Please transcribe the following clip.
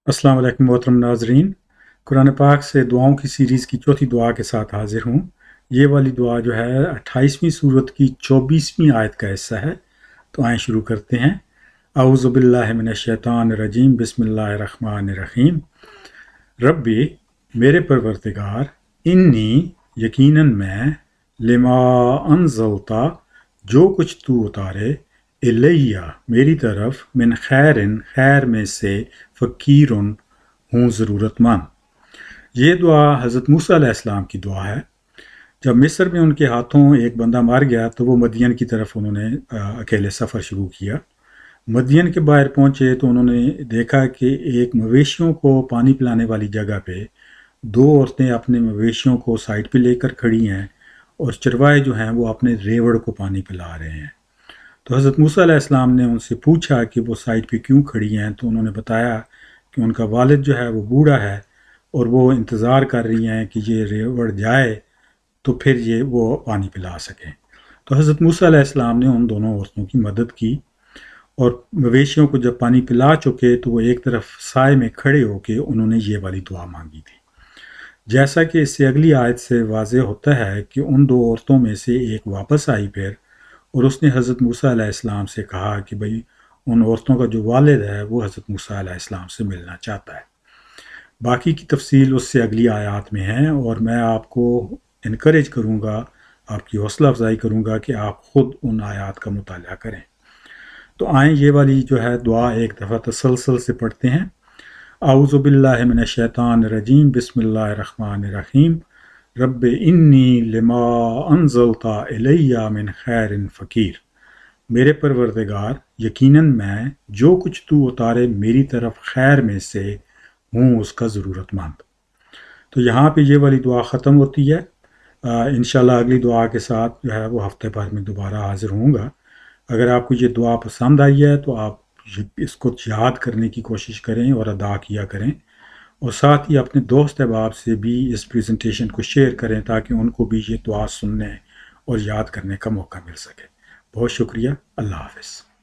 अस्सलाम वालेकुम मोहतरम नाजरीन। कुरान पाक से दुआओं की सीरीज़ की चौथी दुआ के साथ हाजिर हूँ। ये वाली दुआ जो है 28वीं सूरत की 24वीं आयत का हिस्सा है। तो आए शुरू करते हैं। औज़ु बिल्लाहि मिनश शैतानिर रजीम, बिस्मिल्लाहिर रहमानिर रहीम। रब्बी, मेरे परवरदिगार, इन्नी, यकीनन मैं, लिमा अनज़लता, जो कुछ तू उतारे, इलैया, मेरी तरफ, मिन खैरिन, खैर में से, फ़कीरुन, हूँ ज़रूरतमंद। ये दुआ हज़रत मूसा अलैहिस्सलाम की दुआ है। जब मिस्र में उनके हाथों एक बंदा मार गया तो वो मदियन की तरफ उन्होंने अकेले सफ़र शुरू किया। मदियन के बाहर पहुँचे तो उन्होंने देखा कि एक मवेशियों को पानी पिलाने वाली जगह पे दो औरतें अपने मवेशियों को साइड पे लेकर खड़ी हैं और चरवाहे जो हैं वो अपने रेवड़ को पानी पिला रहे हैं। तो हज़रत मूसा अलैहिस्सलाम ने उनसे पूछा कि वो साइड पे क्यों खड़ी हैं, तो उन्होंने बताया कि उनका वालिद जो है वो बूढ़ा है और वो इंतज़ार कर रही हैं कि ये रेवड़ जाए तो फिर ये वो पानी पिला सकें। तो हज़रत मूसा अलैहिस्सलाम ने उन दोनों औरतों की मदद की और मवेशियों को जब पानी पिला चुके तो वो एक तरफ साए में खड़े होकर उन्होंने ये वाली दुआ मांगी थी। जैसा कि इससे अगली आयत से वाज़ेह होता है कि उन दो औरतों में से एक वापस आई फिर, और उसने हज़रत मूसा अलैहिस्सलाम से कहा कि भाई उन औरतों का जो वालिद है वो हज़रत मूसा अलैहिस्सलाम से मिलना चाहता है। बाकी की तफसील उससे अगली आयत में है और मैं आपको इनकरेज करूँगा, आपकी हौसला अफजाई करूँगा कि आप ख़ुद उन आयत का मुताला करें। तो आएँ ये वाली जो है दुआ एक दफ़ा तसलसल से पढ़ते हैं। औज़ु बिल्लाहि मिनश शैतानिर रजीम, बिस्मिल्लाहिर रहमानिर रहीम। रब्बि इन्नी लिमा अनज़लता इलैया मिन खैरिन फ़कीर। मेरे परवरदिगार, यकीनन मैं, जो कुछ तू उतारे मेरी तरफ खैर में से, हूँ उसका ज़रूरतमंद। तो यहाँ पे ये वाली दुआ ख़त्म होती है। इंशाल्लाह अगली दुआ के साथ जो है वो हफ्ते भर में दोबारा हाजिर होऊंगा। अगर आपको ये दुआ पसंद आई है तो आप इसको याद करने की कोशिश करें और अदा किया करें, और साथ ही अपने दोस्त अहबाब से भी इस प्रेजेंटेशन को शेयर करें ताकि उनको भी ये दुआ सुनने और याद करने का मौका मिल सके। बहुत शुक्रिया। अल्लाह हाफ़िज़।